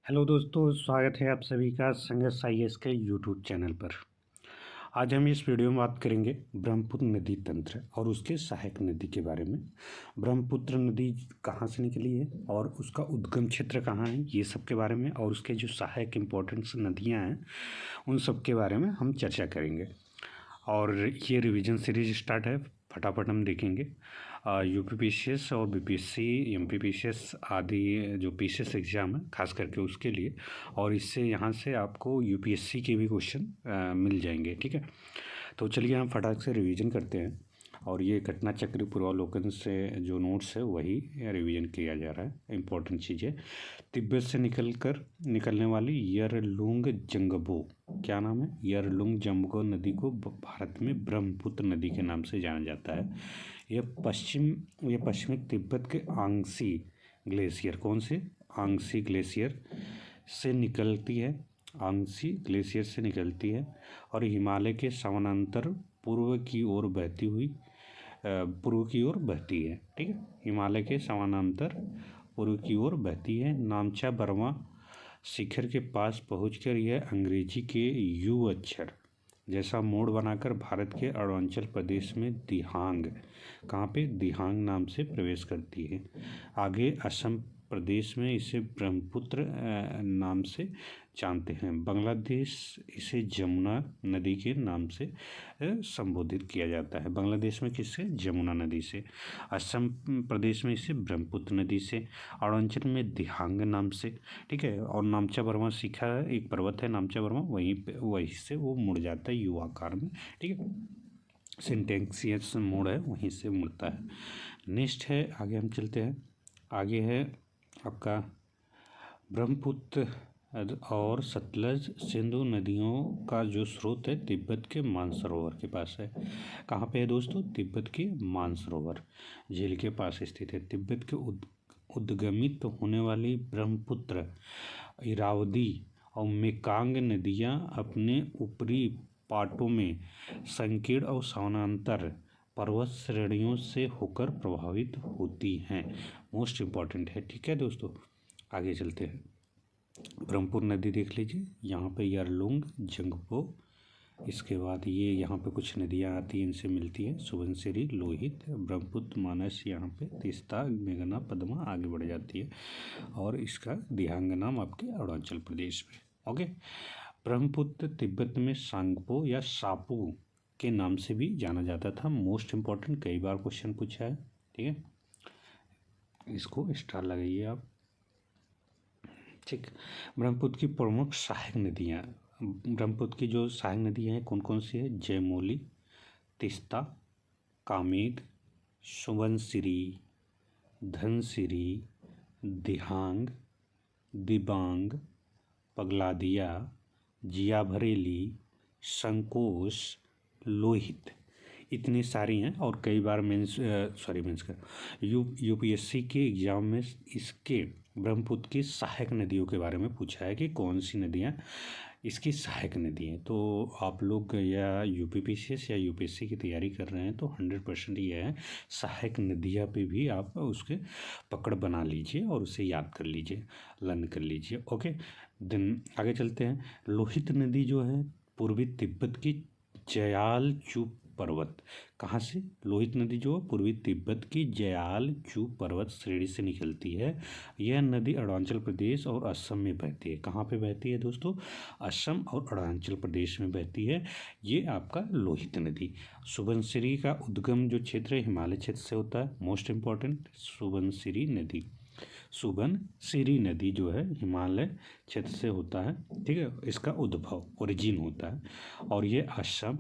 Hello दोस्तों, स्वागत है आप सभी का संघर्ष आईएएस के यूट्यूब चैनल पर। आज हम इस वीडियो में बात करेंगे ब्रह्मपुत्र नदी तंत्र और उसके सहायक नदी के बारे में। ब्रह्मपुत्र नदी कहाँ से निकली है और उसका उद्गम क्षेत्र कहाँ है, ये सब के बारे में, और उसके जो सहायक इम्पोर्टेंट नदियाँ हैं उन सब के बारे में हम चर्चा करेंगे। और ये रिवीजन सीरीज स्टार्ट है, फटाफट हम देखेंगे। यूपीपीसीएस और बीपीएससी, एमपीपीसीएस आदि जो पीसीएस एग्ज़ाम है खास करके उसके लिए, और इससे यहाँ से आपको यूपीएससी के भी क्वेश्चन मिल जाएंगे। ठीक है, तो चलिए हम फटाक से रिवीजन करते हैं। और ये घटना चक्र पूर्वावलोकन से जो नोट्स है वही रिवीजन किया जा रहा है। इम्पोर्टेंट चीज़ें, तिब्बत से निकलने वाली यरलुंग जंगबो, क्या नाम है, यरलुंग जंगबो नदी को भारत में ब्रह्मपुत्र नदी के नाम से जाना जाता है। यह पश्चिमी तिब्बत के आंगसी ग्लेशियर, कौन से, आंगसी ग्लेशियर से निकलती है, आंगसी ग्लेशियर से निकलती है और हिमालय के समानांतर पूर्व की ओर बहती है। ठीक है, हिमालय के समानांतर पूर्व की ओर बहती है। नामचा बर्मा शिखर के पास पहुंचकर यह अंग्रेजी के यू अक्षर जैसा मोड़ बनाकर भारत के अरुणाचल प्रदेश में दिहांग, कहाँ पे, दिहांग नाम से प्रवेश करती है। आगे असम प्रदेश में इसे ब्रह्मपुत्र नाम से जानते हैं। बांग्लादेश इसे जमुना नदी के नाम से संबोधित किया जाता है। बांग्लादेश में किससे, जमुना नदी से। असम प्रदेश में इसे ब्रह्मपुत्र नदी से। अरुणाचल में दिहांग नाम से। ठीक है, और नामचा बर्मा शिखर एक पर्वत है, नामचा बर्मा, वहीं से वो मुड़ जाता है यू आकार में। ठीक है, सिंटेक्सियस मोड़ है, वहीं से मुड़ता है। नेक्स्ट है, आगे हम चलते हैं। आगे है आपका ब्रह्मपुत्र और सतलज सिंधु नदियों का जो स्रोत है तिब्बत के मानसरोवर के पास है। कहाँ पे है दोस्तों, तिब्बत के मानसरोवर झील के पास स्थित है। तिब्बत के उद्गमित होने वाली ब्रह्मपुत्र, इरावदी और मेकांग नदियाँ अपने ऊपरी पाटों में संकीर्ण और समानांतर पर्वत श्रेणियों से होकर प्रभावित होती हैं। मोस्ट इम्पॉर्टेंट है। ठीक है दोस्तों, आगे चलते हैं। ब्रह्मपुत्र नदी देख लीजिए, यहाँ पे यरलुंग जंगबो, इसके बाद ये यहाँ पे कुछ नदियाँ आती हैं, इनसे मिलती है, सुबनसिरी, लोहित, ब्रह्मपुत्र, मानस, यहाँ पे तीस्ता, मेघना, पद्मा, आगे बढ़ जाती है। और इसका दिहांग नाम आपके अरुणाचल प्रदेश में। ओके, ब्रह्मपुत्र तिब्बत में सांगपो या सापू के नाम से भी जाना जाता था। मोस्ट इम्पॉर्टेंट, कई बार क्वेश्चन पूछा है। ठीक है, इसको स्टार लगाइए आप। ठीक, ब्रह्मपुत्र की प्रमुख सहायक नदियाँ, ब्रह्मपुत्र की जो सहायक नदियाँ हैं कौन कौन सी है, जयमोली, तीस्ता, कामेग, सुबनसिरी, धनसिरी, दिहांग, दिबांग, पगलादिया, जियाभरेली, संकोश, लोहित, इतनी सारी हैं। और कई बार मेंस का यूपीएससी के एग्ज़ाम में इसके ब्रह्मपुत्र की सहायक नदियों के बारे में पूछा है कि कौन सी नदियाँ इसकी सहायक नदी हैं। तो आप लोग या यूपीपीसीएस या यूपीएससी की तैयारी कर रहे हैं तो 100% ये है, सहायक नदियाँ पे भी आप उसके पकड़ बना लीजिए और उसे याद कर लीजिए, लर्न कर लीजिए। ओके, देन आगे चलते हैं। लोहित नदी जो है पूर्वी तिब्बत की जयालचू पर्वत, कहाँ से, लोहित नदी जो पूर्वी तिब्बत की जयालचू पर्वत श्रेणी से निकलती है। यह नदी अरुणाचल प्रदेश और असम में बहती है। कहाँ पे बहती है दोस्तों, असम और अरुणाचल प्रदेश में बहती है। ये आपका लोहित नदी। सुबनसिरी का उद्गम जो क्षेत्र है हिमालय क्षेत्र से होता है। मोस्ट इम्पॉर्टेंट, सुबनसिरी नदी जो है हिमालय क्षेत्र से होता है। ठीक है, इसका उद्भव, ओरिजिन होता है। और ये असम,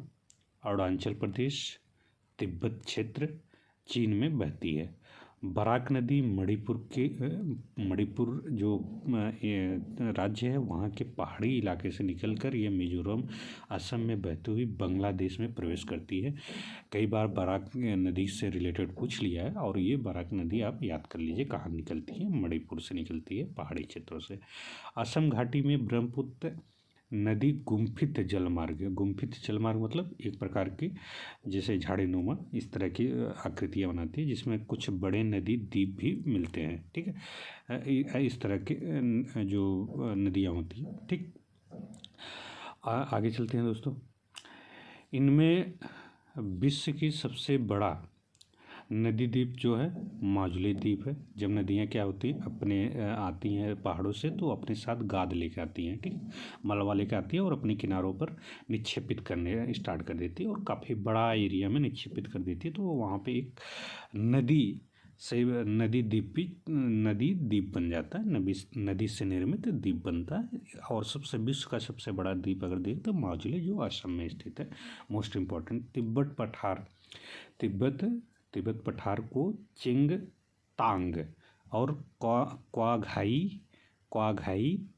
अरुणाचल प्रदेश, तिब्बत क्षेत्र, चीन में बहती है। बराक नदी मणिपुर जो राज्य है वहाँ के पहाड़ी इलाके से निकलकर ये मिजोरम, असम में बहती हुई बांग्लादेश में प्रवेश करती है। कई बार बराक नदी से रिलेटेड पूछ लिया है, और ये बराक नदी आप याद कर लीजिए कहाँ निकलती है, मणिपुर से निकलती है, पहाड़ी क्षेत्रों से। असम घाटी में ब्रह्मपुत्र नदी गुम्फित जलमार्ग है। गुम्फित जलमार्ग मतलब एक प्रकार की जैसे झाड़ीनुमा इस तरह की आकृतियाँ बनाती है, जिसमें कुछ बड़े नदी द्वीप भी मिलते हैं। ठीक है, इस तरह के जो नदियाँ होती हैं। ठीक, आगे चलते हैं दोस्तों। इनमें विश्व की सबसे बड़ा नदी द्वीप जो है माजुली द्वीप है। जब नदियाँ क्या होती हैं अपने आती हैं पहाड़ों से, तो अपने साथ गाद लेके आती हैं। ठीक, मलबा लेके आती है और अपने किनारों पर निक्षेपित करने स्टार्ट कर देती है और काफ़ी बड़ा एरिया में निक्षेपित कर देती है। तो वहाँ पे एक नदी से नदी द्वीप बन जाता है। नदी से निर्मित द्वीप बनता है। और सबसे विश्व का सबसे बड़ा द्वीप अगर देखें तो माजुली, जो असम में स्थित है। मोस्ट इम्पॉर्टेंट तिब्बत पठार को चिंगतांग और क्वाघाई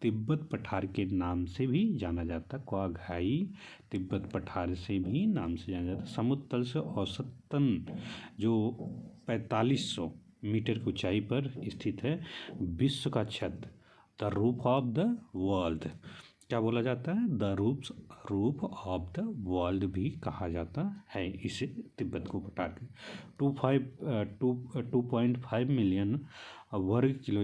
तिब्बत पठार के नाम से भी जाना जाता है। क्वाघाई तिब्बत पठार से भी नाम से जाना जाता है। समुद्र तल से औसतन जो 4500 मीटर की ऊंचाई पर स्थित है। विश्व का छत, the roof of the world, क्या बोला जाता है? The roof of the world भी कहा जाता है इसे, तिब्बत को पठार के। 2.5 मिलियन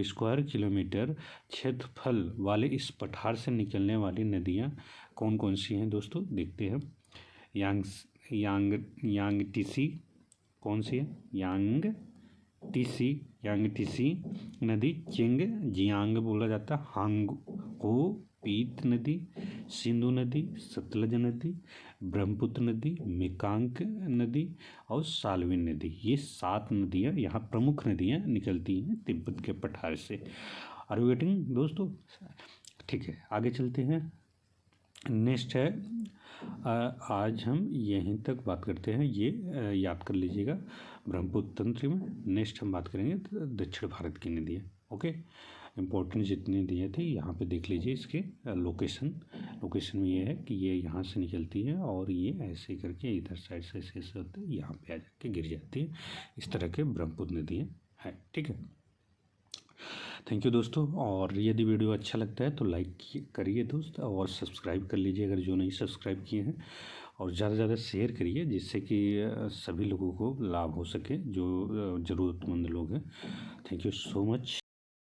स्क्वायर किलोमीटर क्षेत्रफल वाले इस पठार से निकलने वाली नदियाँ कौन कौन सी हैं दोस्तों? देखते हैं। यांगटीसी कौन सी है? यांगटीसी नदी, जियांग बोला जाता है, हांगहो पीत नदी, सिंधु नदी, सतलज नदी, ब्रह्मपुत्र नदी, मेकांग नदी और साल्विन नदी। ये 7 नदियाँ यहाँ प्रमुख नदियाँ निकलती हैं तिब्बत के पठार से। आर यू गेटिंग दोस्तों? ठीक है, आगे चलते हैं। नेक्स्ट है, आज हम यहीं तक बात करते हैं। ये याद कर लीजिएगा ब्रह्मपुत्र तंत्र में। नेक्स्ट हम बात करेंगे दक्षिण भारत की नदियाँ। ओके, इम्पोर्टेंट जितनी नदियाँ थी यहाँ पे देख लीजिए। इसके लोकेशन में ये है कि ये यहाँ से निकलती है और ये ऐसे करके इधर साइड से ऐसे होते हैं, यहाँ पे आ जाके गिर जाती है। इस तरह के ब्रह्मपुत्र नदियाँ हैं। ठीक है, थैंक यू दोस्तों। और यदि वीडियो अच्छा लगता है तो लाइक करिए दोस्त, और सब्सक्राइब कर लीजिए अगर जो नहीं सब्सक्राइब किए हैं, और ज़्यादा से ज़्यादा शेयर करिए जिससे कि सभी लोगों को लाभ हो सके जो ज़रूरतमंद लोग हैं। Thank you so much.